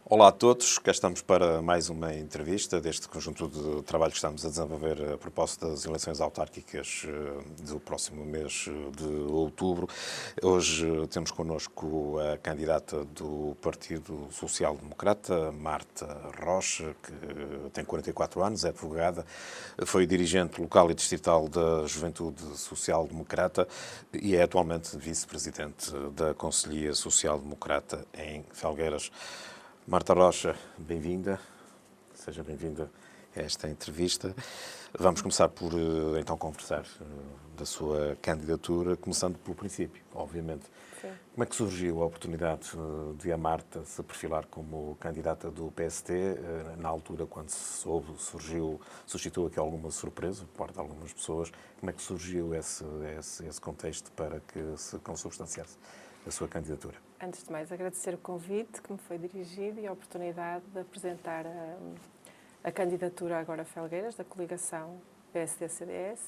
Olá a todos, cá estamos para mais uma entrevista deste conjunto de trabalho que estamos a desenvolver a propósito das eleições autárquicas do próximo mês de outubro. Hoje temos connosco a candidata do Partido Social Democrata, Marta Rocha, que tem 44 anos, é advogada, foi dirigente local e distrital da Juventude Social Democrata e é atualmente vice-presidente da Conselhia Social Democrata em Felgueiras. Marta Rocha, bem-vinda. Seja bem-vinda a esta entrevista. Vamos começar por, então, conversar da sua candidatura, começando pelo princípio, obviamente. Sim. Como é que surgiu a oportunidade de a Marta se perfilar como candidata do PST? Na altura, quando se soube, suscitou aqui alguma surpresa por parte de algumas pessoas. Como é que surgiu esse contexto para que se consubstanciasse a sua candidatura? Antes de mais, agradecer o convite que me foi dirigido e a oportunidade de apresentar a candidatura agora a Felgueiras, da coligação PSD-CDS.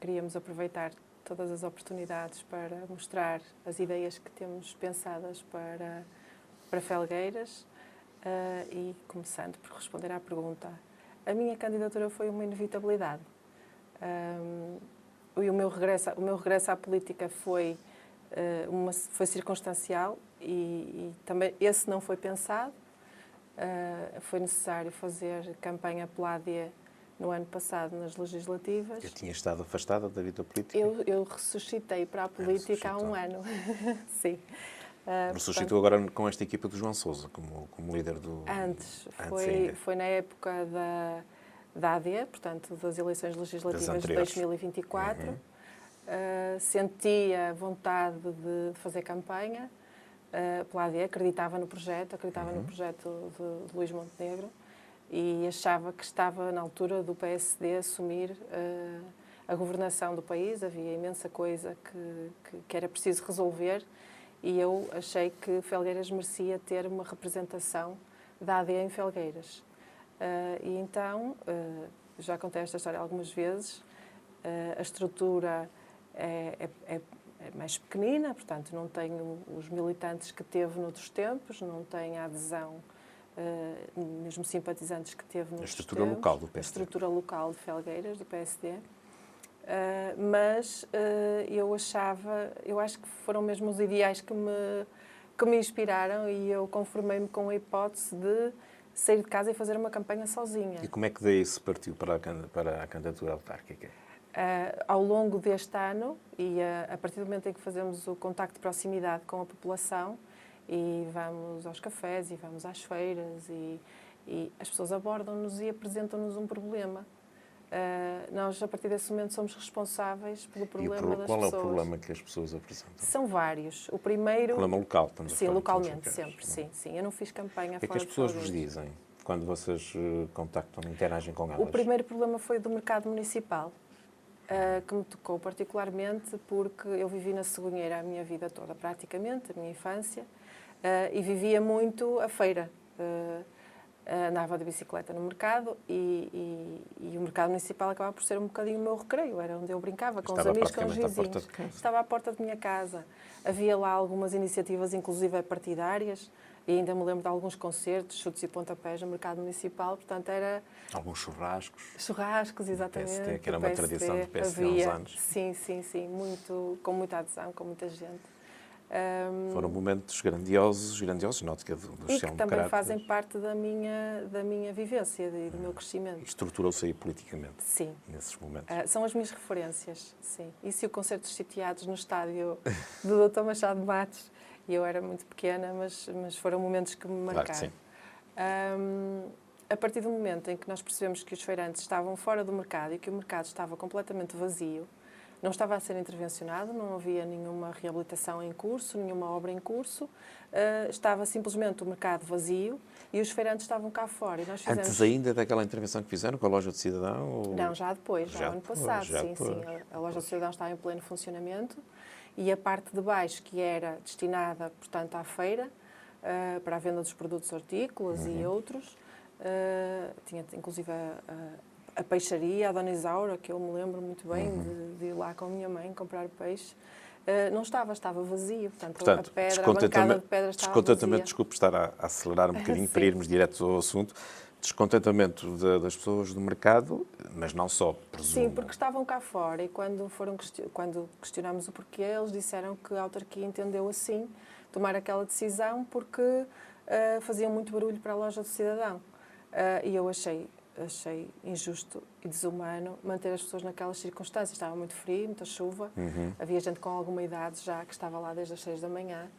Queríamos aproveitar todas as oportunidades para mostrar as ideias que temos pensadas para Felgueiras e, começando por responder à pergunta, a minha candidatura foi uma inevitabilidade. O meu regresso à política foi circunstancial e também esse não foi pensado. Foi necessário fazer campanha pela AD no ano passado nas legislativas. Eu tinha estado afastada da vida política? Eu ressuscitei para a política há um ano. Sim. Ressuscitou agora com esta equipa do João Sousa como líder do... Antes foi na época da AD, portanto, das eleições legislativas de 2024. Sentia vontade de fazer campanha pela AD, acreditava no projeto de Luís Montenegro e achava que estava na altura do PSD assumir a governação do país. Havia imensa coisa que era preciso resolver e eu achei que Felgueiras merecia ter uma representação da AD em Felgueiras. E então, já contei esta história algumas vezes, a estrutura é mais pequenina, portanto não tem os militantes que teve noutros tempos, não tem a adesão, mesmo simpatizantes que teve noutros tempos. A estrutura local do PSD. A estrutura local de Felgueiras, do PSD. Mas eu acho que foram mesmo os ideais que me inspiraram e eu conformei-me com a hipótese de sair de casa e fazer uma campanha sozinha. E como é que daí se partiu para a candidatura autárquica? Ao longo deste ano e a partir do momento em que fazemos o contacto de proximidade com a população e vamos aos cafés e vamos às feiras e as pessoas abordam-nos e apresentam-nos um problema. Nós, a partir desse momento, somos responsáveis pelo problema das pessoas. Qual é o problema que as pessoas apresentam? São vários. O primeiro... Problema local, estamos a falar. Sim, localmente, sempre, sim. Eu não fiz campanha fora de Felgueiras. O que é que as pessoas vos dizem quando vocês contactam, interagem com elas? O primeiro problema foi do mercado municipal. Que me tocou particularmente porque eu vivi na Cegonheira a minha vida toda, praticamente, a minha infância, e vivia muito a feira. Andava de bicicleta no mercado e o mercado municipal acabava por ser um bocadinho o meu recreio, era onde eu brincava com os amigos, com os vizinhos. Estava à porta de minha casa. Havia lá algumas iniciativas, inclusive partidárias, e ainda me lembro de alguns concertos, chutes e pontapés no mercado municipal, portanto era... Alguns churrascos. Churrascos, exatamente. PST, que era uma tradição do PSD há uns anos. Sim, com muita adesão, com muita gente. Foram momentos grandiosos, na ótica do social-democrata. E que também fazem parte da minha vivência e do meu crescimento. Estruturou-se aí politicamente. Sim. Nesses momentos. São as minhas referências, sim. Isso e o concerto dos Sitiados no estádio do Dr. Machado de Matos. E eu era muito pequena, mas foram momentos que me marcaram. Claro que sim. A partir do momento em que nós percebemos que os feirantes estavam fora do mercado e que o mercado estava completamente vazio, não estava a ser intervencionado, não havia nenhuma reabilitação em curso, nenhuma obra em curso, estava simplesmente o mercado vazio e os feirantes estavam cá fora. E nós fizemos... Antes ainda daquela intervenção que fizeram com a Loja do Cidadão? Ou... Não, já depois, já ano passado. Sim. A Loja do Cidadão estava em pleno funcionamento e a parte de baixo, que era destinada, portanto, à feira, para a venda dos produtos hortícolas e outros, tinha inclusive a peixaria, a Dona Isaura, que eu me lembro muito bem de ir lá com a minha mãe comprar peixe. Não estava vazio. Portanto a bancada de pedra estava vazia. Desculpe estar a acelerar um bocadinho para irmos direto ao assunto. Descontentamento das pessoas do mercado, mas não só, presumo. Sim, porque estavam cá fora e quando questionámos o porquê, eles disseram que a autarquia entendeu assim tomar aquela decisão porque faziam muito barulho para a loja do cidadão. E eu achei injusto e desumano manter as pessoas naquelas circunstâncias. Estava muito frio, muita chuva, havia gente com alguma idade já que estava lá desde as 6 da manhã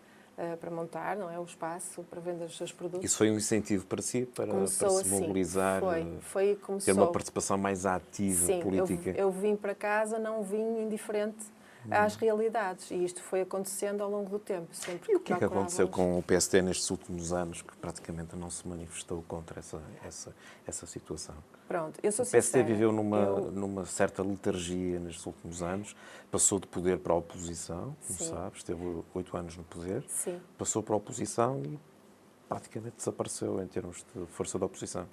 para montar, não é, o espaço, para vender os seus produtos. Isso foi um incentivo para si, para se mobilizar, foi ter uma participação mais ativa política? Eu vim para casa, não vim indiferente às realidades e isto foi acontecendo ao longo do tempo. Sempre e o que é que aconteceu com o PSD nestes últimos anos que praticamente não se manifestou contra essa situação? Pronto, eu sou sincera. O PSD viveu numa certa letargia nestes últimos anos, passou de poder para a oposição, como sabe, esteve 8 anos no poder, passou para a oposição e praticamente desapareceu em termos de força da oposição.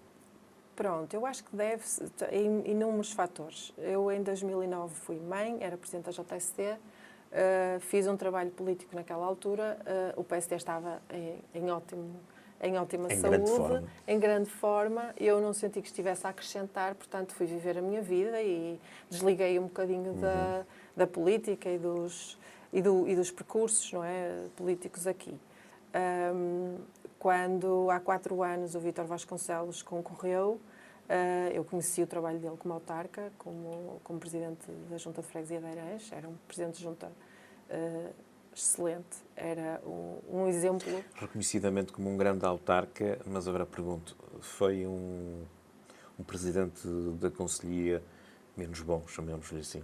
Pronto, eu acho que deve-se a inúmeros fatores. Eu, em 2009, fui mãe, era presidente da JST, fiz um trabalho político naquela altura, o PSD estava em ótima saúde, em grande forma. Eu não senti que estivesse a acrescentar, portanto, fui viver a minha vida e desliguei um bocadinho da política e dos percursos, não é, políticos aqui. Quando, há 4 anos, o Vítor Vasconcelos concorreu, eu conheci o trabalho dele como autarca, como presidente da Junta de Freguesia de Eirange. Era um presidente de junta excelente, era um exemplo. Reconhecidamente como um grande autarca, mas agora pergunto, foi um presidente da Conselhia menos bom, chamemos-lhe assim?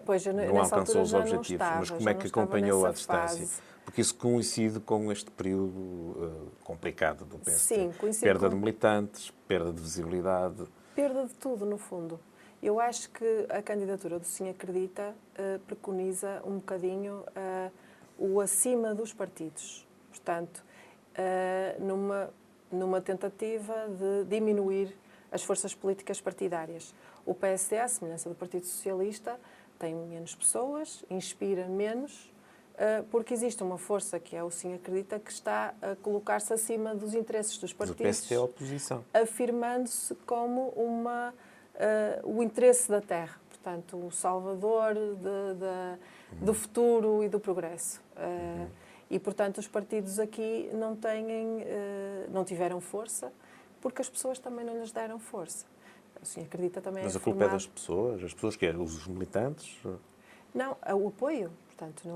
Pois, não alcançou os objetivos, mas como é que acompanhou a distância? Porque isso coincide com este período complicado do PSD. Sim, coincide. Perda de militantes, perda de visibilidade. Perda de tudo, no fundo. Eu acho que a candidatura do Sim Acredita preconiza um bocadinho o acima dos partidos. Portanto, numa tentativa de diminuir as forças políticas partidárias. O PSD, à semelhança do Partido Socialista, tem menos pessoas, inspira menos, porque existe uma força, que é o Sim Acredita, que está a colocar-se acima dos interesses dos partidos. Mas o PSD é a oposição. Afirmando-se como o interesse da terra, portanto, o salvador do futuro e do progresso. E, portanto, os partidos aqui não tiveram força, porque as pessoas também não lhes deram força. O Sim Acredita também. Mas a culpa é das pessoas? As pessoas que eram os militantes? Não, o apoio. Portanto,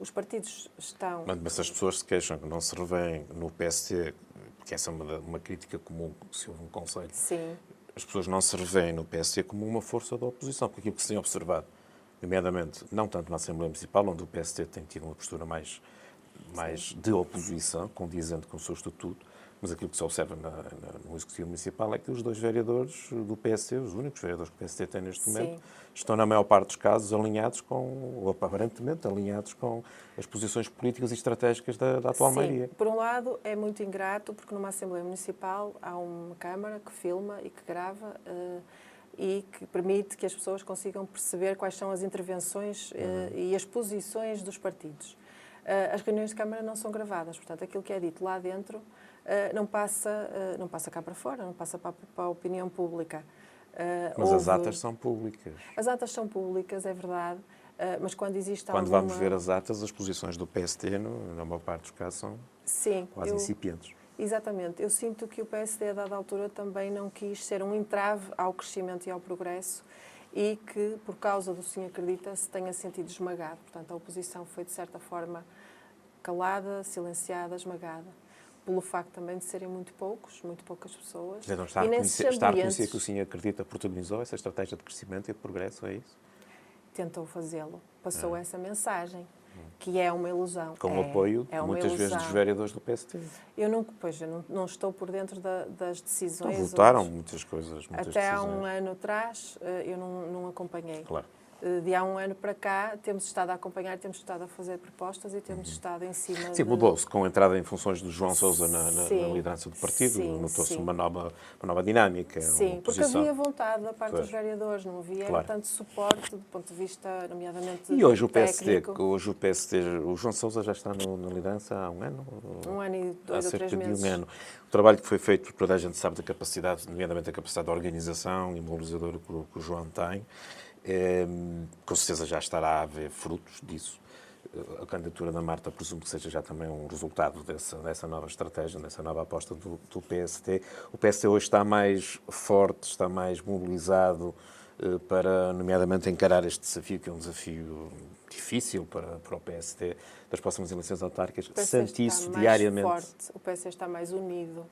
os partidos estão... Mas as pessoas se queixam que não se revêem no PSD, porque essa é uma crítica comum, se houve um conselho. Sim. As pessoas não se revêem no PSD como uma força da oposição, porque aquilo que se tem observado, nomeadamente, não tanto na Assembleia Municipal, onde o PSD tem tido uma postura mais de oposição, condizente com o seu estatuto, mas aquilo que se observa no Executivo Municipal é que os 2 vereadores do PSD, os únicos vereadores que o PSD tem neste momento, estão, na maior parte dos casos, alinhados ou aparentemente alinhados com as posições políticas e estratégicas da atual maioria. Por um lado, é muito ingrato, porque numa Assembleia Municipal há uma Câmara que filma e que grava e que permite que as pessoas consigam perceber quais são as intervenções e as posições dos partidos. As reuniões de Câmara não são gravadas, portanto, aquilo que é dito lá dentro não passa cá para fora, não passa para a opinião pública. Mas as atas são públicas. As atas são públicas, é verdade, mas quando existe Quando vamos ver as atas, as posições do PSD, na maior parte dos casos, são quase incipientes. Exatamente. Eu sinto que o PSD, a dada altura, também não quis ser um entrave ao crescimento e ao progresso e que, por causa do Sim Acredita, se tenha sentido esmagado. Portanto, a oposição foi, de certa forma, calada, silenciada, esmagada. Pelo facto também de serem muito poucas pessoas. Não está a reconhecer que o Sim Acredita protagonizou essa estratégia de crescimento e de progresso, é isso? Tentou fazê-lo. Passou essa mensagem, que é uma ilusão. Com o apoio, muitas vezes, dos vereadores do PSD. Eu não estou por dentro das decisões. Então, votaram muitas coisas. Até há um ano atrás, eu não acompanhei. Claro. De há um ano para cá, temos estado a acompanhar, temos estado a fazer propostas e temos estado em cima. Sim, mudou-se com a entrada em funções do João Sousa na liderança do partido, notou-se uma nova dinâmica. Sim, porque havia vontade da parte dos vereadores, não havia tanto suporte do ponto de vista, nomeadamente, e hoje técnico. o PSD, o João Sousa já está na liderança há um ano? Um ano e 2 ou 3 meses. De um ano. O trabalho que foi feito, toda a gente sabe da capacidade, nomeadamente a capacidade de organização e mobilizadora que o João tem. Com certeza já estará a haver frutos disso. A candidatura da Marta presumo que seja já também um resultado dessa nova estratégia, dessa nova aposta do PSD. O PSD hoje está mais forte, está mais mobilizado para, nomeadamente, encarar este desafio, que é um desafio difícil para o PSD das próximas eleições autárquicas. Sente isso diariamente? Forte. O PSD está mais unido.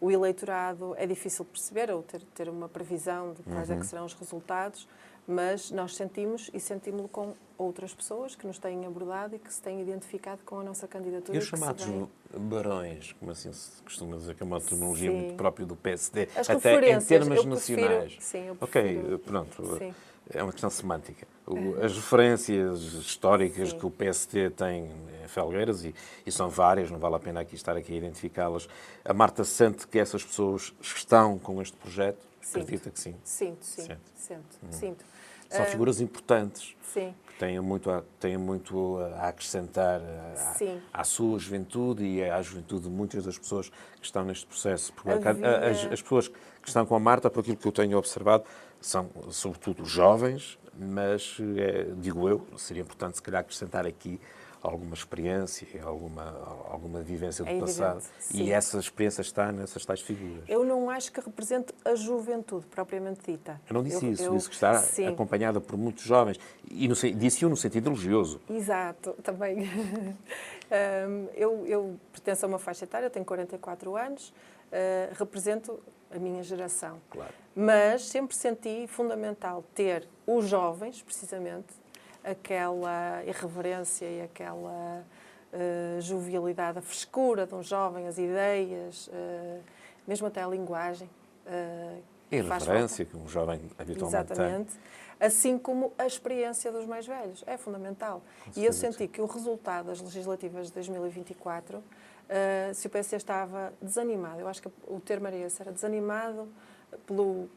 O eleitorado é difícil perceber ou ter uma previsão de quais é que serão os resultados, mas nós sentimos-lo com outras pessoas que nos têm abordado e que se têm identificado com a nossa candidatura. E os chamados barões, como assim se costuma dizer, que é uma terminologia muito própria do PSD, as até em termos nacionais. Sim, eu prefiro. Ok, pronto. Sim. É uma questão semântica. As referências históricas que o PSD tem em Felgueiras, e são várias, não vale a pena estar aqui a identificá-las, a Marta sente que essas pessoas estão com este projeto? Acredita que sim? Sinto. São figuras importantes. Sim. Têm muito a acrescentar à sua juventude e à juventude de muitas das pessoas que estão neste processo. Porque as pessoas que estão com a Marta, por aquilo que eu tenho observado, são sobretudo jovens, mas, digo eu, seria importante se calhar acrescentar aqui alguma experiência, alguma vivência do passado. Sim. E essa experiência está nessas tais figuras. Eu não acho que represente a juventude propriamente dita. Eu não disse isso. Eu disse que está acompanhada por muitos jovens. E disse-o no sentido religioso. Exato, também. Eu pertenço a uma faixa etária, eu tenho 44 anos, represento a minha geração. Claro. Mas sempre senti fundamental ter os jovens, precisamente, aquela irreverência e aquela jovialidade, a frescura de um jovem, as ideias, mesmo até a linguagem. E a irreverência que um jovem habitualmente Exatamente. tem. Assim como a experiência dos mais velhos. É fundamental. E eu senti que o resultado das legislativas de 2024, se o PSD estava desanimado, eu acho que o termo era esse, era desanimado pelo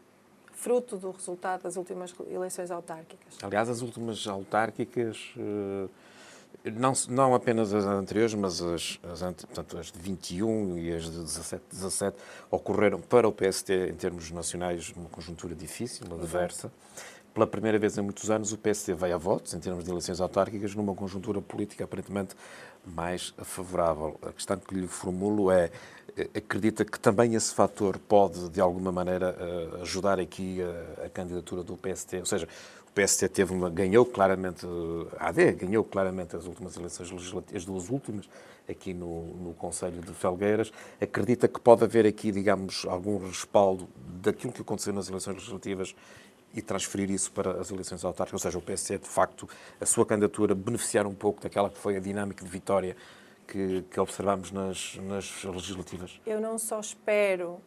fruto do resultado das últimas eleições autárquicas. Aliás, as últimas autárquicas, não apenas as anteriores, mas portanto, as de 21 e as de 17, ocorreram para o PSD, em termos nacionais, numa conjuntura difícil, adversa. Pela primeira vez em muitos anos, o PSD veio a votos, em termos de eleições autárquicas, numa conjuntura política aparentemente mais favorável. A questão que lhe formulo é: acredita que também esse fator pode, de alguma maneira, ajudar aqui a candidatura do PSD? Ou seja, o PSD ganhou claramente, a AD ganhou claramente as últimas eleições legislativas, as duas últimas, aqui no Conselho de Felgueiras. Acredita que pode haver aqui, digamos, algum respaldo daquilo que aconteceu nas eleições legislativas e transferir isso para as eleições autárquicas? Ou seja, o PSD, de facto, a sua candidatura beneficiar um pouco daquela que foi a dinâmica de vitória que observamos nas legislativas? Eu não só espero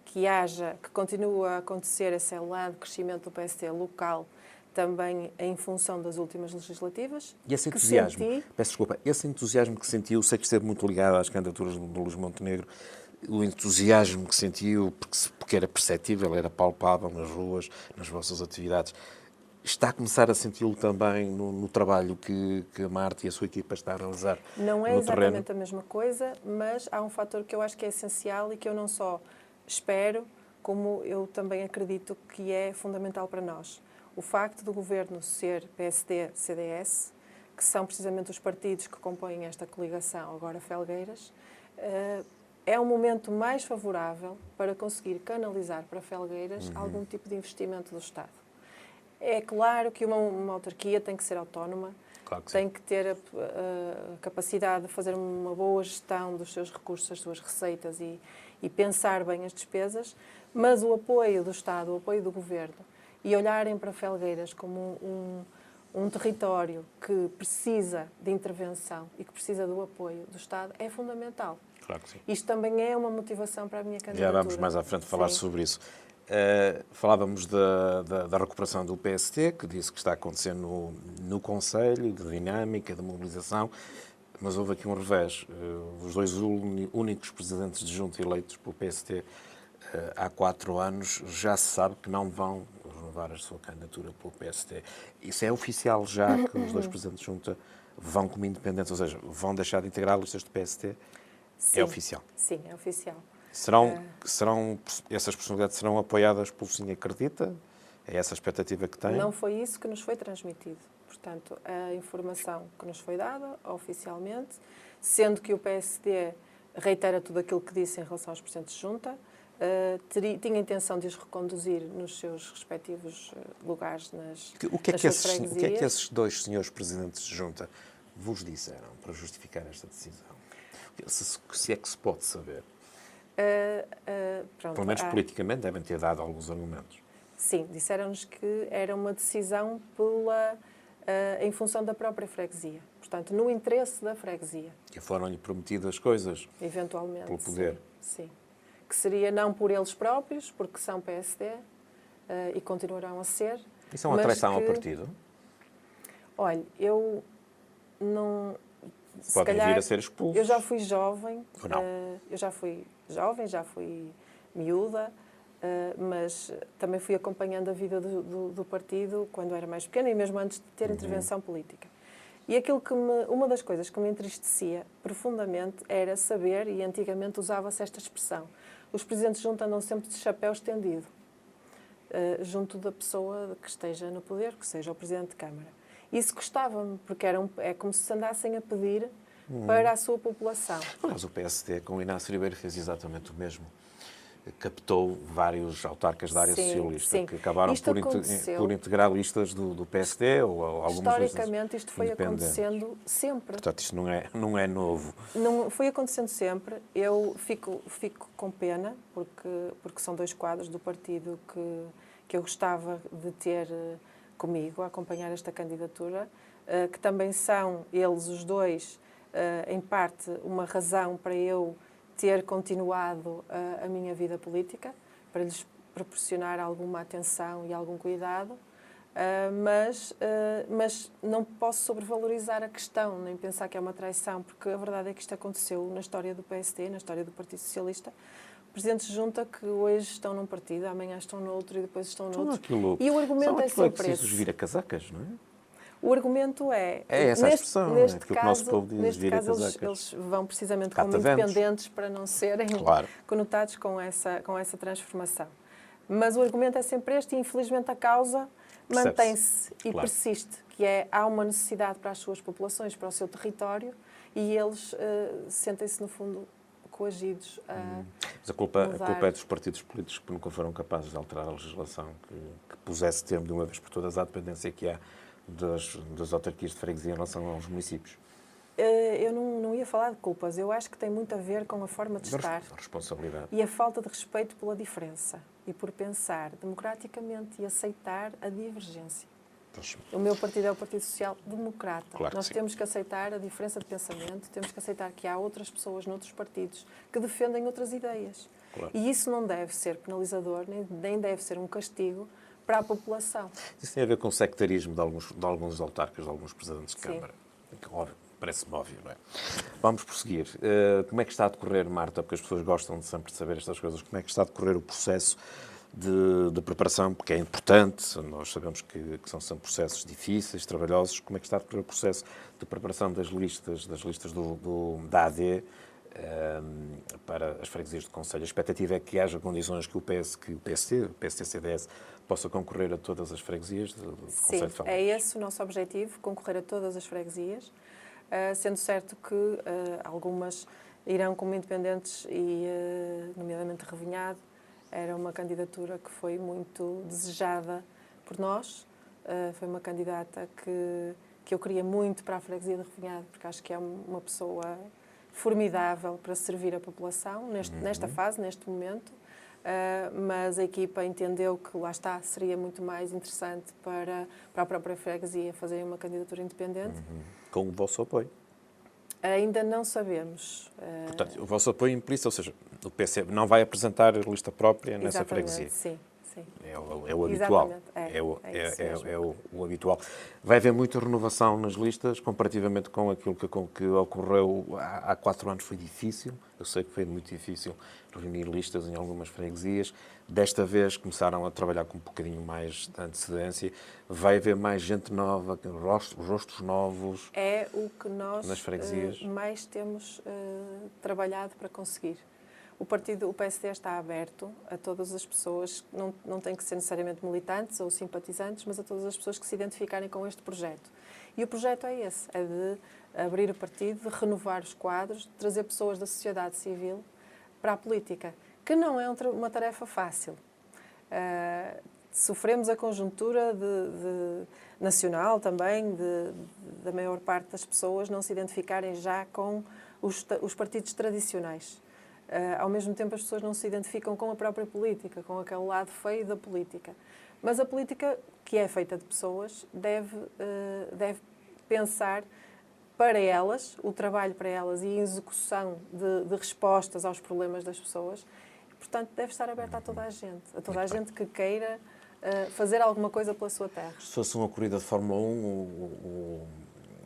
que continue a acontecer esse elevado crescimento do PSD local, também em função das últimas legislativas. E esse entusiasmo, peço desculpa, esse entusiasmo que sentiu, sei que esteve muito ligado às candidaturas do Luís Montenegro, o entusiasmo que sentiu, porque era perceptível, era palpável nas ruas, nas vossas atividades, está a começar a senti-lo também no trabalho que a Marta e a sua equipa está a realizar no terreno? Não é exatamente a mesma coisa, mas há um fator que eu acho que é essencial e que eu não só espero, como eu também acredito que é fundamental para nós. O facto do governo ser PSD-CDS, que são precisamente os partidos que compõem esta coligação, agora Felgueiras, é um momento mais favorável para conseguir canalizar para Felgueiras algum tipo de investimento do Estado. É claro que uma autarquia tem que ser autónoma, claro que tem que ter a capacidade de fazer uma boa gestão dos seus recursos, das suas receitas e pensar bem as despesas, mas o apoio do Estado, o apoio do Governo e olharem para Felgueiras como um território que precisa de intervenção e que precisa do apoio do Estado é fundamental. Claro que sim. Isto também é uma motivação para a minha candidatura. Já vamos mais à frente falar sobre isso. Falávamos da recuperação do PST, que disse que está acontecendo no Conselho, de dinâmica, de mobilização, mas houve aqui um revés. Os dois únicos presidentes de junta eleitos pelo PST há 4 anos já se sabe que não vão renovar a sua candidatura pelo PST. Isso é oficial já que os dois presidentes de junta vão como independentes, ou seja, vão deixar de integrar listas do PST? Sim, é oficial? Sim, é oficial. Essas personalidades serão apoiadas pelo Sim Acredita? É essa a expectativa que tem? Não foi isso que nos foi transmitido. Portanto, a informação que nos foi dada oficialmente, sendo que o PSD reitera tudo aquilo que disse em relação aos presidentes de junta, tinha a intenção de os reconduzir nos seus respectivos lugares nas O que é que esses dois senhores presidentes de junta vos disseram para justificar esta decisão? Se é que se pode saber? Pelo menos politicamente devem ter dado alguns argumentos. Sim, disseram-nos que era uma decisão em função da própria freguesia. Portanto, no interesse da freguesia. Que foram-lhe prometidas coisas? Eventualmente. Pelo poder? Sim. Que seria não por eles próprios, porque são PSD e continuarão a ser. Isso é uma traição ao partido? Olha, eu não... Podem vir a ser expulsos. Eu já fui jovem. Ou não? Eu já fui jovem, já fui miúda, mas também fui acompanhando a vida do partido quando era mais pequena e mesmo antes de ter intervenção política. E uma das coisas que me entristecia profundamente era saber, e antigamente usava-se esta expressão, os presidentes de junta andam sempre de chapéu estendido, junto da pessoa que esteja no poder, que seja o Presidente de Câmara. Isso gostava-me, porque é como se andassem a pedir para a sua população. Aliás, o PSD com o Inácio Ribeiro fez exatamente o mesmo. Captou vários autarcas da área socialista que acabaram por integrar listas do PSD ou algumas listas. Historicamente, isto foi acontecendo sempre. Portanto, isto não é novo. Não foi acontecendo sempre. Eu fico com pena, porque são 2 quadros do partido que eu gostava de ter comigo a acompanhar esta candidatura, que também são, eles os dois, em parte, uma razão para eu ter continuado a minha vida política, para lhes proporcionar alguma atenção e algum cuidado, mas não posso sobrevalorizar a questão, nem pensar que é uma traição, porque a verdade é que isto aconteceu na história do PSD, na história do Partido Socialista. Presidentes de junta que hoje estão num partido, amanhã estão no outro e depois estão no outro. E o argumento é sempre esse. São vira-casacas, não é? O argumento é essa a expressão, neste que o nosso povo diz, neste caso eles vão precisamente como independentes para não serem conotados com essa transformação. Mas o argumento é sempre este e, infelizmente, a causa mantém-se e persiste, que há uma necessidade para as suas populações, para o seu território, e eles sentem-se, no fundo, coagidos a Mas a culpa é dos partidos políticos que nunca foram capazes de alterar a legislação que pusesse termo de uma vez por todas à dependência que há das autarquias de freguesia em relação aos municípios. Eu não ia falar de culpas. Eu acho que tem muito a ver com a forma de estar. A responsabilidade. E a falta de respeito pela diferença. E por pensar democraticamente e aceitar a divergência. O meu partido é o Partido Social Democrata. Claro que Nós sim. temos que aceitar a diferença de pensamento, temos que aceitar que há outras pessoas noutros partidos que defendem outras ideias. Claro. E isso não deve ser penalizador, nem deve ser um castigo para a população. Isso tem a ver com o sectarismo de alguns autarcas, de alguns presidentes de Câmara. Óbvio, parece-me óbvio, não é? Vamos prosseguir. Como é que está a decorrer, Marta? Porque as pessoas gostam de sempre de saber estas coisas. Como é que está a decorrer o processo de preparação? Porque é importante, nós sabemos que são sempre processos difíceis, trabalhosos. Como é que está a decorrer o processo de preparação das listas da AD para as freguesias do Conselho? A expectativa é que haja condições que o PST-CDS, possa concorrer a todas as freguesias do Conselho de Famalicão. É esse o nosso objetivo, concorrer a todas as freguesias, sendo certo que algumas irão como independentes e, nomeadamente, Revinhado, era uma candidatura que foi muito desejada por nós, foi uma candidata que eu queria muito para a freguesia de Revinhado, porque acho que é uma pessoa formidável para servir a população nesta fase, neste momento, mas a equipa entendeu que, lá está, seria muito mais interessante para a própria freguesia fazer uma candidatura independente. Com o vosso apoio? Ainda não sabemos. Portanto, o vosso apoio implícito, ou seja, o PC não vai apresentar lista própria nessa Exatamente, freguesia? Sim. Sim. É o habitual. É o habitual. Vai haver muita renovação nas listas, comparativamente com aquilo que ocorreu há 4 anos. Foi difícil. Eu sei que foi muito difícil reunir listas em algumas freguesias. Desta vez começaram a trabalhar com um bocadinho mais de antecedência. Vai haver mais gente nova, rostos novos. É o que nós nas freguesias. Mais temos trabalhado para conseguir. O PSD está aberto a todas as pessoas, não tem que ser necessariamente militantes ou simpatizantes, mas a todas as pessoas que se identificarem com este projeto. E o projeto é esse, é de abrir o partido, de renovar os quadros, de trazer pessoas da sociedade civil para a política, que não é uma tarefa fácil. Sofremos a conjuntura nacional também, da maior parte das pessoas não se identificarem já com os partidos tradicionais. Ao mesmo tempo, as pessoas não se identificam com a própria política, com aquele lado feio da política. Mas a política, que é feita de pessoas, deve pensar para elas, o trabalho para elas e a execução de respostas aos problemas das pessoas. Portanto, deve estar aberta a toda a gente que queira fazer alguma coisa pela sua terra. Se fosse uma corrida de Fórmula 1,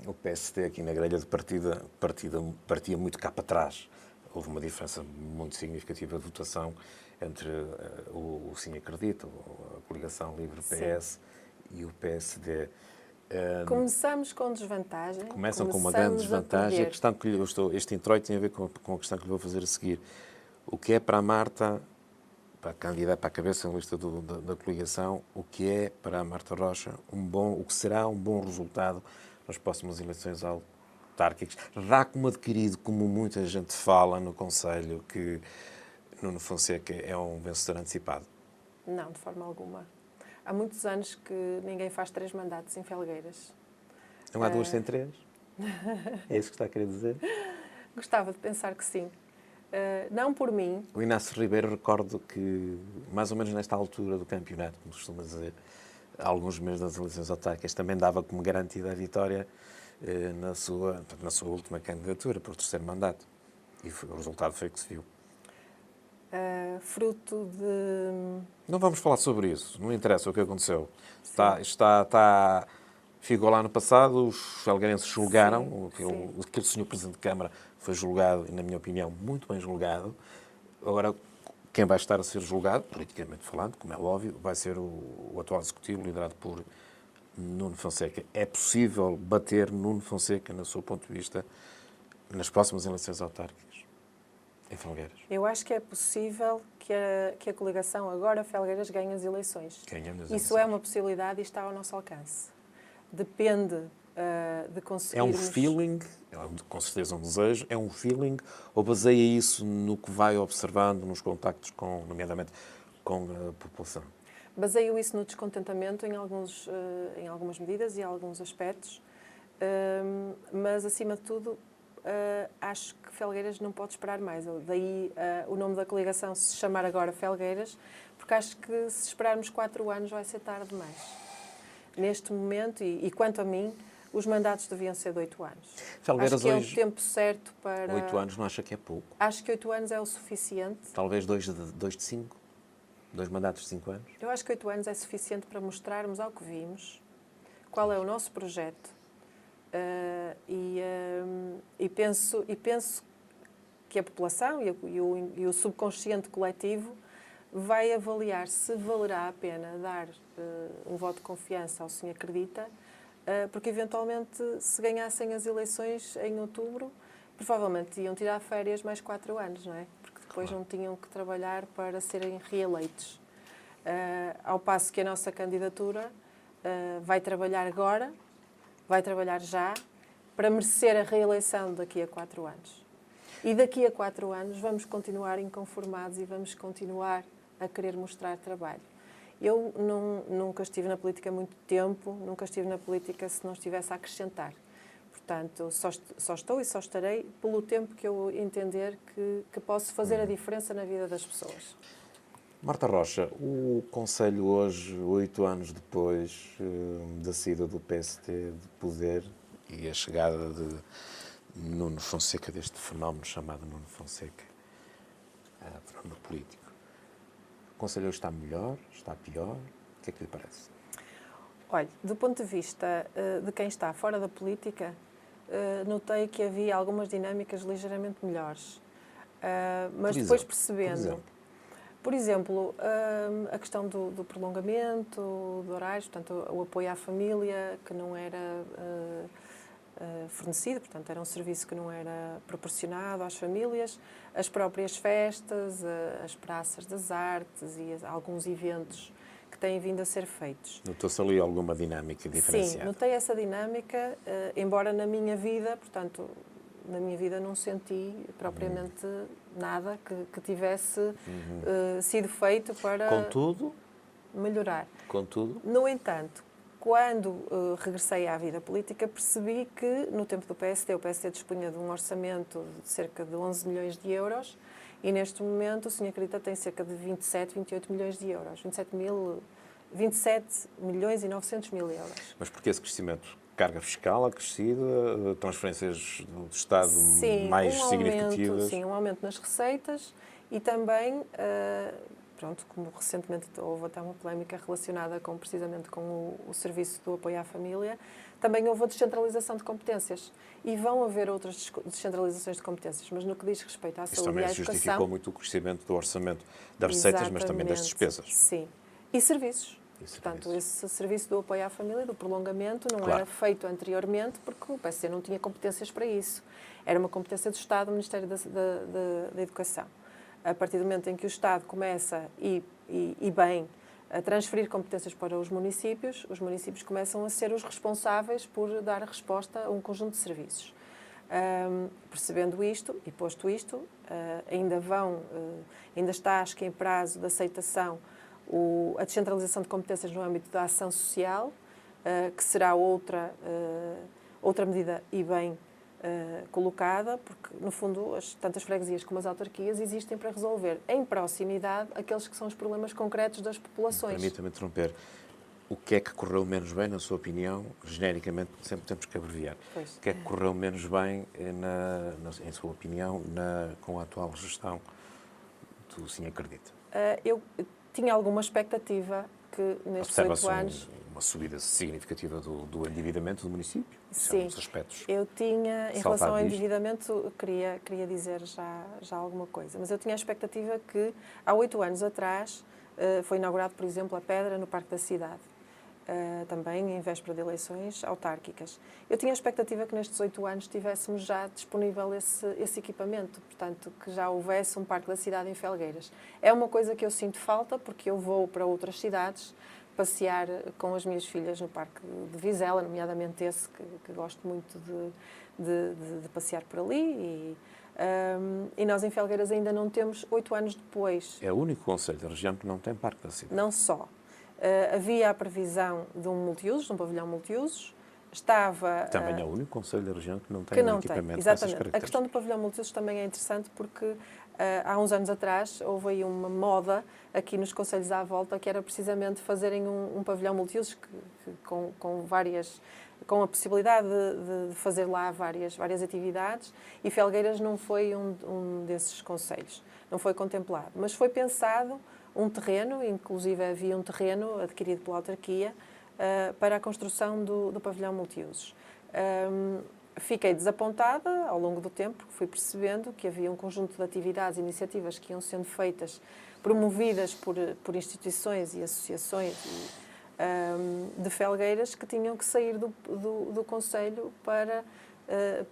o PSD aqui na grelha de partida partia muito cá para trás. Houve uma diferença muito significativa de votação entre o Sim Acredita, a coligação Livre-PS e o PSD. Começamos com desvantagem. Começam com uma grande desvantagem. A questão que este introito tem a ver com a questão que lhe vou fazer a seguir. O que é para a Marta, para a candidata, para a cabeça na lista da coligação, o que é para a Marta Rocha o que será um bom resultado nas próximas eleições autárquicas? Dá como adquirido, como muita gente fala no Conselho, que Nuno Fonseca é um vencedor antecipado? Não, de forma alguma. Há muitos anos que ninguém faz 3 mandatos em Felgueiras. Não há 2 sem 3? É isso que está a querer dizer? Gostava de pensar que sim. Não por mim. O Inácio Ribeiro, recordo que, mais ou menos nesta altura do campeonato, como costuma dizer, há alguns meses das eleições autárquicas, também dava como garantida a vitória na sua última candidatura, por 3º mandato. E o resultado foi o que se viu. Fruto de... Não vamos falar sobre isso, não interessa o que aconteceu. Ficou lá no passado, os felgueirenses julgaram, aquele senhor Presidente de Câmara foi julgado, e na minha opinião, muito bem julgado. Agora, quem vai estar a ser julgado, politicamente falando, como é óbvio, vai ser o atual Executivo, liderado por Nuno Fonseca. É possível bater Nuno Fonseca, no seu ponto de vista, nas próximas eleições autárquicas em Felgueiras? Eu acho que é possível que a coligação agora Felgueiras ganhe as eleições. Isso é uma possibilidade e está ao nosso alcance. Depende de conseguirmos... É um feeling, com certeza um desejo, é um feeling, ou baseia isso no que vai observando, nos contactos, nomeadamente, com a população? Baseio isso no descontentamento em algumas medidas e alguns aspectos, mas, acima de tudo, acho que Felgueiras não pode esperar mais. Daí o nome da coligação se chamar agora Felgueiras, porque acho que se esperarmos 4 anos vai ser tarde demais. Neste momento, e quanto a mim, os mandatos deviam ser de 8 anos. Felgueiras acho que hoje, é o tempo certo para... 8 anos não acha que é pouco? Acho que 8 anos é o suficiente. Talvez 2 de 5? 2 mandatos de 5 anos? Eu acho que 8 anos é suficiente para mostrarmos ao que vimos qual é o nosso projeto. E penso que a população e o subconsciente coletivo vai avaliar se valerá a pena dar um voto de confiança ao Sim Acredita, porque eventualmente, se ganhassem as eleições em outubro, provavelmente iam tirar férias mais 4 anos, não é? Porque depois não tinham que trabalhar para serem reeleitos. Ao passo que a nossa candidatura vai trabalhar agora, vai trabalhar já, para merecer a reeleição daqui a 4 anos. E daqui a 4 anos vamos continuar inconformados e vamos continuar a querer mostrar trabalho. Eu nunca estive na política há muito tempo, nunca estive na política se não estivesse a acrescentar. Portanto, só estou e só estarei pelo tempo que eu entender que posso fazer a diferença na vida das pessoas. Marta Rocha, o Conselho hoje, 8 anos depois da saída do PSD de poder e a chegada de Nuno Fonseca, deste fenómeno chamado Nuno Fonseca, fenómeno político, O Conselho está melhor? Está pior? O que é que lhe parece? Olha, do ponto de vista de quem está fora da política, notei que havia algumas dinâmicas ligeiramente melhores. Mas depois percebendo... Por exemplo, a questão do prolongamento de horários, portanto, o apoio à família, que não era fornecido, portanto, era um serviço que não era proporcionado às famílias, as próprias festas, as praças das artes e alguns eventos que têm vindo a ser feitos. Notou-se ali alguma dinâmica diferenciada? Sim, notei essa dinâmica, embora na minha vida, portanto, na minha vida não senti propriamente nada que tivesse sido feito para melhorar. Contudo? No entanto, quando regressei à vida política, percebi que no tempo do PSD, o PSD dispunha de um orçamento de cerca de 11 milhões de euros e neste momento o Sr. Carita tem cerca de 27, 28 milhões de euros. 27 milhões e 900 mil euros. Mas porquê esse crescimento? Carga fiscal acrescida, transferências do Estado mais significativas? Sim, um aumento nas receitas e também, pronto, como recentemente houve até uma polémica relacionada precisamente com o serviço do apoio à família, também houve a descentralização de competências e vão haver outras descentralizações de competências, mas no que diz respeito à saúde e à educação... Isso também justificou muito o crescimento do orçamento das receitas, mas também das despesas. Sim, e serviços. Portanto, esse serviço do apoio à família, do prolongamento, não era feito anteriormente porque o PSD não tinha competências para isso. Era uma competência do Estado, do Ministério da Educação. A partir do momento em que o Estado começa, e bem, a transferir competências para os municípios começam a ser os responsáveis por dar resposta a um conjunto de serviços. Percebendo isto e posto isto, ainda está, acho que em prazo de aceitação, a descentralização de competências no âmbito da ação social, que será outra medida e bem colocada, porque, no fundo, tanto as freguesias como as autarquias existem para resolver em proximidade aqueles que são os problemas concretos das populações. Permita-me interromper. O que é que correu menos bem, na sua opinião? Genericamente, sempre temos que abreviar. Pois. O que é que correu menos bem, em sua opinião, com a atual gestão do Sr. Carita? Eu tinha alguma expectativa que nestes 8 anos... uma subida significativa do endividamento do município? Sim, eu tinha, em relação ao endividamento, queria dizer já alguma coisa, mas eu tinha a expectativa que, há 8 anos atrás, foi inaugurado, por exemplo, a Pedra no Parque da Cidade, também em véspera de eleições autárquicas. Eu tinha a expectativa que nestes 8 anos tivéssemos já disponível esse equipamento, portanto, que já houvesse um Parque da Cidade em Felgueiras. É uma coisa que eu sinto falta, porque eu vou para outras cidades passear com as minhas filhas no Parque de Vizela, nomeadamente esse, que gosto muito de passear por ali. E nós em Felgueiras ainda não temos, 8 anos depois. É o único concelho da região que não tem Parque da Cidade. Não só. Havia a previsão de um multiusos, de um pavilhão multiusos. Também é o único concelho da região que não tem um equipamento dessas características. A questão do pavilhão multiusos também é interessante porque há uns anos atrás houve aí uma moda aqui nos concelhos à volta que era precisamente fazerem um pavilhão multiusos com a possibilidade de fazer lá várias atividades, e Felgueiras não foi um desses concelhos, não foi contemplado, mas foi pensado um terreno, inclusive havia um terreno adquirido pela autarquia para a construção do pavilhão multiusos. Fiquei desapontada ao longo do tempo, porque fui percebendo que havia um conjunto de atividades e iniciativas que iam sendo feitas, promovidas por instituições e associações de Felgueiras, que tinham que sair do concelho para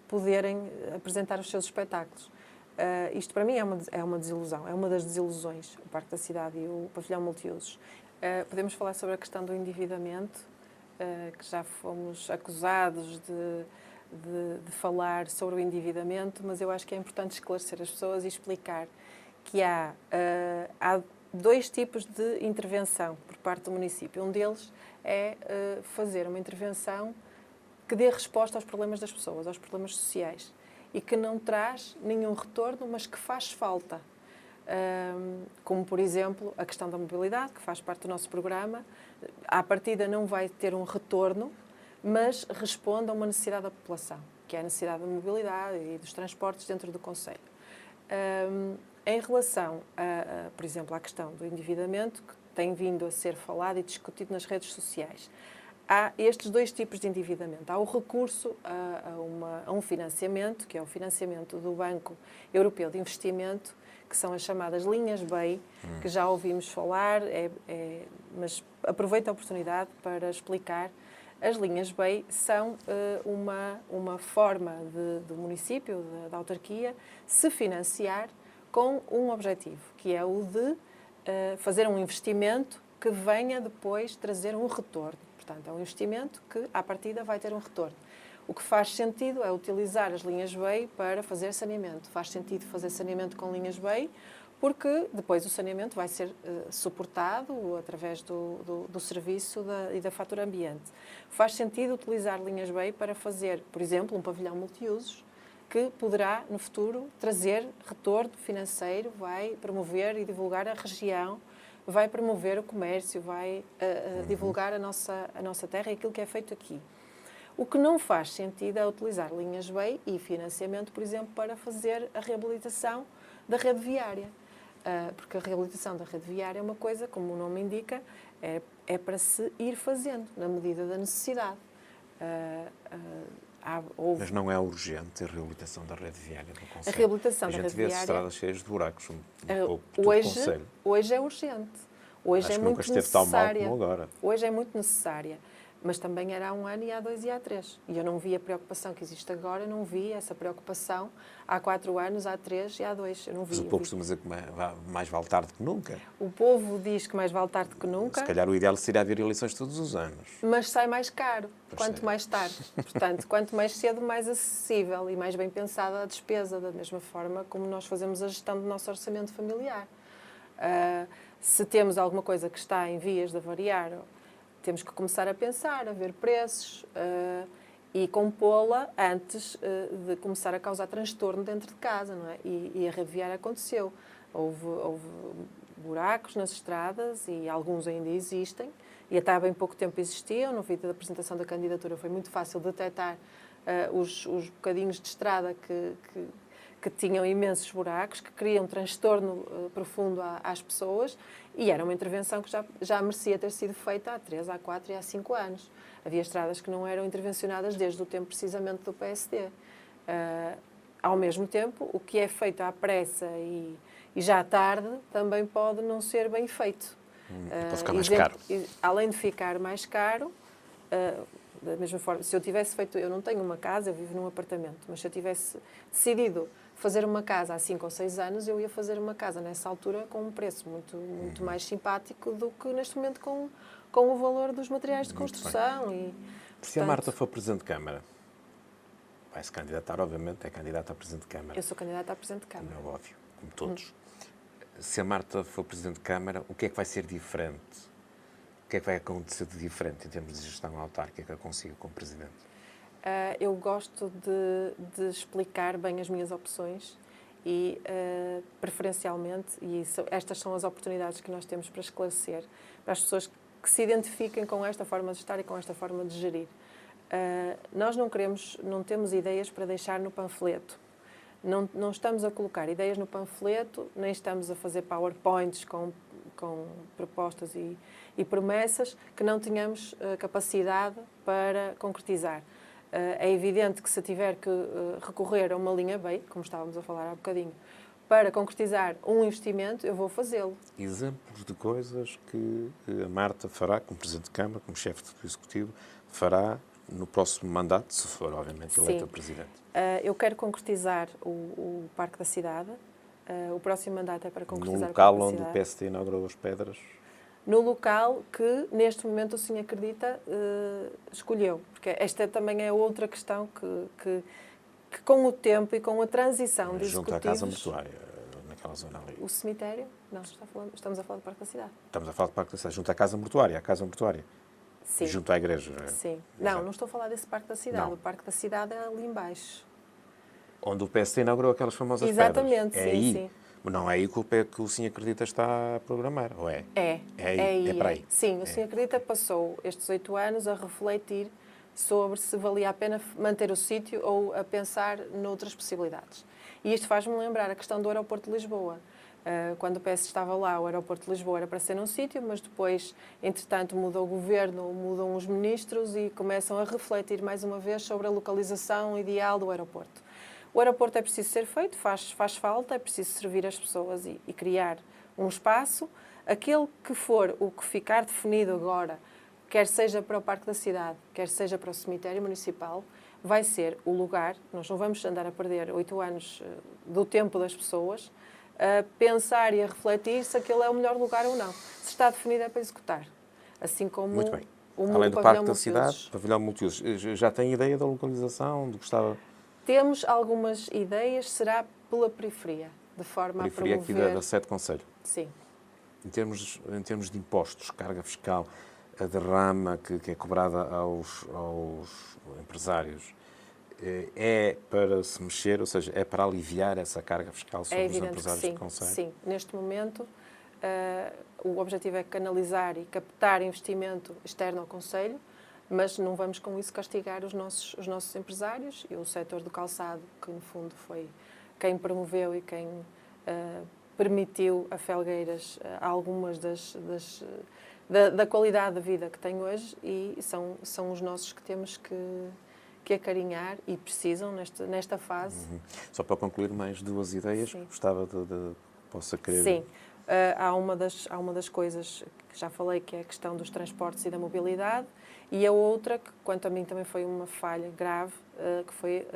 poderem apresentar os seus espetáculos. Isto para mim é uma desilusão, é uma das desilusões, o Parque da Cidade e o pavilhão multiusos. Podemos falar sobre a questão do endividamento, que já fomos acusados de falar sobre o endividamento, mas eu acho que é importante esclarecer as pessoas e explicar que há 2 tipos de intervenção por parte do município. Um deles é fazer uma intervenção que dê resposta aos problemas das pessoas, aos problemas sociais, e que não traz nenhum retorno, mas que faz falta. Como, por exemplo, a questão da mobilidade, que faz parte do nosso programa. À partida não vai ter um retorno, mas responde a uma necessidade da população, que é a necessidade da mobilidade e dos transportes dentro do concelho. Em relação, por exemplo, à questão do endividamento, que tem vindo a ser falado e discutido nas redes sociais, há estes dois tipos de endividamento. Há o recurso a um financiamento, que é o financiamento do Banco Europeu de Investimento, que são as chamadas linhas BEI, que já ouvimos falar, mas aproveito a oportunidade para explicar. As linhas BEI são uma forma do município, da autarquia, se financiar com um objetivo, que é o de fazer um investimento que venha depois trazer um retorno. Portanto, é um investimento que, à partida, vai ter um retorno. O que faz sentido é utilizar as linhas BEI para fazer saneamento. Faz sentido fazer saneamento com linhas BEI, porque depois o saneamento vai ser suportado através do serviço e da fatura ambiente. Faz sentido utilizar linhas BEI para fazer, por exemplo, um pavilhão multiusos, que poderá, no futuro, trazer retorno financeiro, vai promover e divulgar a região, vai promover o comércio, vai divulgar a nossa terra e aquilo que é feito aqui. O que não faz sentido é utilizar linhas BEI e financiamento, por exemplo, para fazer a reabilitação da rede viária. Porque a reabilitação da rede viária é uma coisa, como o nome indica, é para se ir fazendo, na medida da necessidade. Mas não é urgente a reabilitação da rede viária do concelho? A reabilitação da rede viária... A gente vê estradas cheias de buracos, pouco por todo o concelho. Hoje é urgente. Hoje Acho é que muito nunca esteve necessária. tão mal como agora. Hoje é muito necessária. Mas também era há 1 ano, e há 2 e há 3. E eu não vi a preocupação que existe agora, não vi essa preocupação há 4 anos, há 3 e há 2. Eu não vi. Mas o povo costuma dizer que mais vale tarde que nunca. O povo diz que mais vale tarde que nunca. Se calhar o ideal seria haver eleições todos os anos. Mas sai mais caro, quanto mais tarde. Portanto, quanto mais cedo, mais acessível e mais bem pensada a despesa, da mesma forma como nós fazemos a gestão do nosso orçamento familiar. Se temos alguma coisa que está em vias de avariar, temos que começar a pensar, a ver preços e compô-la antes de começar a causar transtorno dentro de casa, não é? E a rede viária aconteceu. Houve buracos nas estradas e alguns ainda existem, e até há bem pouco tempo existiam. No vídeo da apresentação da candidatura foi muito fácil detectar os bocadinhos de estrada que tinham imensos buracos, que criam transtorno profundo às pessoas, e era uma intervenção que já merecia ter sido feita há 3, há 4 e há 5 anos. Havia estradas que não eram intervencionadas desde o tempo precisamente do PSD. Ao mesmo tempo, o que é feito à pressa e já tarde também pode não ser bem feito. Pode ficar mais caro. Além de ficar mais caro, da mesma forma, se eu tivesse feito, eu não tenho uma casa, eu vivo num apartamento, mas se eu tivesse decidido fazer uma casa há 5 ou 6 anos, eu ia fazer uma casa nessa altura com um preço muito mais simpático do que neste momento com o valor dos materiais de construção. Se a Marta for Presidente de Câmara, vai se candidatar, obviamente, é candidata a Presidente de Câmara. Eu sou candidata a Presidente de Câmara. Como é óbvio, como todos. Se a Marta for Presidente de Câmara, o que é que vai ser diferente? O que é que vai acontecer de diferente em termos de gestão autárquica consigo como Presidente? Eu gosto de explicar bem as minhas opções e, preferencialmente, estas são as oportunidades que nós temos para esclarecer, para as pessoas que se identifiquem com esta forma de estar e com esta forma de gerir. Nós não temos ideias para deixar no panfleto. Não estamos a colocar ideias no panfleto, nem estamos a fazer PowerPoints com propostas e promessas que não tenhamos capacidade para concretizar. É evidente que se tiver que recorrer a uma linha BEI, como estávamos a falar há bocadinho, para concretizar um investimento, eu vou fazê-lo. Exemplos de coisas que a Marta fará, como Presidente de Câmara, como chefe do Executivo, fará no próximo mandato, se for, obviamente, eleita Presidente? Eu quero concretizar o Parque da Cidade. O próximo mandato é para concretizar o Parque da Cidade. No local onde o PSD inaugurou as pedras? No local que, neste momento, o Sr. Acredita escolheu. Porque esta também é outra questão que com o tempo e com a transição de executivos... Junto à Casa Mortuária, naquela zona ali. O cemitério? Não, estamos a falar do Parque da Cidade. Estamos a falar do Parque da Cidade. Junto à Casa Mortuária. Sim. Junto à igreja. Sim. Não estou a falar desse Parque da Cidade. Não. O Parque da Cidade é ali embaixo. Onde o PSD inaugurou aquelas famosas Exatamente, pedras. Sim, aí. Sim. Não é aí que o Sr. Acredita está a programar, ou é? É para aí. Sim, o Sr. Acredita passou estes 8 anos a refletir sobre se valia a pena manter o sítio ou a pensar noutras possibilidades. E isto faz-me lembrar a questão do aeroporto de Lisboa. Quando o PS estava lá, o aeroporto de Lisboa era para ser num sítio, mas depois, entretanto, muda o governo, mudam os ministros e começam a refletir mais uma vez sobre a localização ideal do aeroporto. O aeroporto é preciso ser feito, faz falta, é preciso servir as pessoas e criar um espaço. Aquele que for o que ficar definido agora, quer seja para o Parque da Cidade, quer seja para o cemitério municipal, vai ser o lugar. Nós não vamos andar a perder 8 anos do tempo das pessoas a pensar e a refletir se aquele é o melhor lugar ou não. Se está definido é para executar. Assim como Muito bem. o Além do Parque da Cidade, multiusos. pavilhão multiusos. Já tem ideia da localização, do que estava... Temos algumas ideias, será pela periferia, de forma Periferia a promover... aqui da sede Conselho. Sim. Em termos de impostos, carga fiscal, a derrama que é cobrada aos empresários, é para se mexer, ou seja, é para aliviar essa carga fiscal sobre os empresários do Conselho? Sim, neste momento o objetivo é canalizar e captar investimento externo ao Conselho, mas não vamos com isso castigar os nossos empresários e o setor do calçado, que no fundo foi quem promoveu e quem permitiu a Felgueiras algumas da qualidade de vida que tem hoje, e são os nossos que temos que acarinhar e precisam nesta fase. Só para concluir mais 2 ideias, Sim. gostava de possa querer... Sim. Há uma das coisas que já falei, que é a questão dos transportes e da mobilidade, e a outra, que quanto a mim também foi uma falha grave, que foi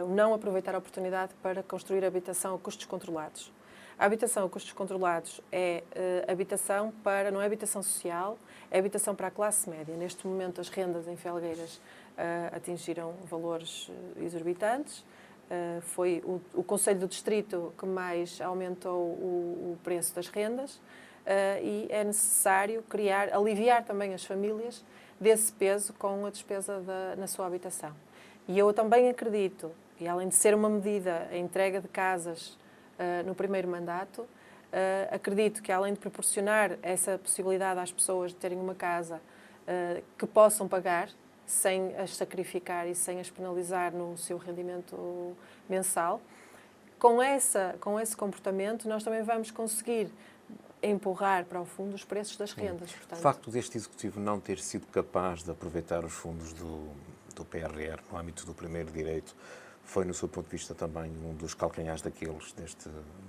não aproveitar a oportunidade para construir habitação a custos controlados. A habitação a custos controlados é habitação não é habitação social, é habitação para a classe média. Neste momento as rendas em Felgueiras atingiram valores exorbitantes. Foi o Conselho do Distrito que mais aumentou o preço das rendas, e é necessário aliviar também as famílias desse peso com a despesa na sua habitação. E eu também acredito, e além de ser uma medida, a entrega de casas no primeiro mandato, acredito que além de proporcionar essa possibilidade às pessoas de terem uma casa que possam pagar, sem as sacrificar e sem as penalizar no seu rendimento mensal, com esse comportamento nós também vamos conseguir empurrar para o fundo os preços das rendas. Portanto, O facto deste Executivo não ter sido capaz de aproveitar os fundos do PRR no âmbito do primeiro direito foi, no seu ponto de vista, também um dos calcanhares daqueles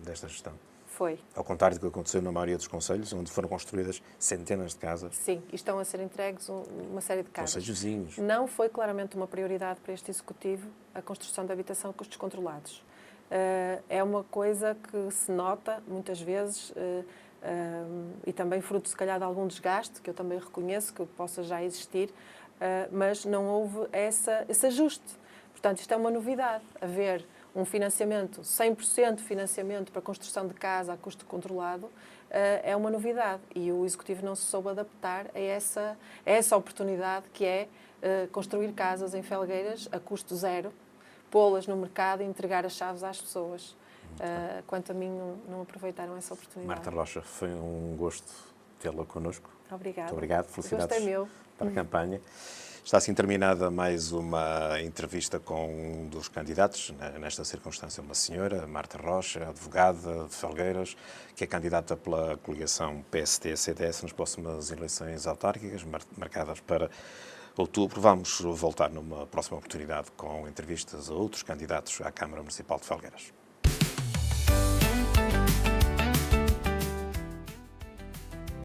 desta gestão? Foi. Ao contrário do que aconteceu na maioria dos concelhos, onde foram construídas centenas de casas. Sim, e estão a ser entregues uma série de casas. Concelhos vizinhos. Não foi claramente uma prioridade para este Executivo a construção de habitação a custos controlados. É uma coisa que se nota muitas vezes, e também fruto, se calhar, de algum desgaste, que eu também reconheço que possa já existir, mas não houve esse ajuste. Portanto, isto é uma novidade, haver um financiamento, 100% de financiamento para a construção de casa a custo controlado, é uma novidade. E o Executivo não se soube adaptar a essa oportunidade que é construir casas em Felgueiras a custo zero, pô-las no mercado e entregar as chaves às pessoas. Quanto a mim, não aproveitaram essa oportunidade. Marta Rocha, foi um gosto tê-la connosco. Obrigada. Muito obrigado. Felicidades para a campanha. Está assim terminada mais uma entrevista com um dos candidatos, nesta circunstância uma senhora, Marta Rocha, advogada de Felgueiras, que é candidata pela coligação PSD-CDS nas próximas eleições autárquicas, marcadas para outubro. Vamos voltar numa próxima oportunidade com entrevistas a outros candidatos à Câmara Municipal de Felgueiras.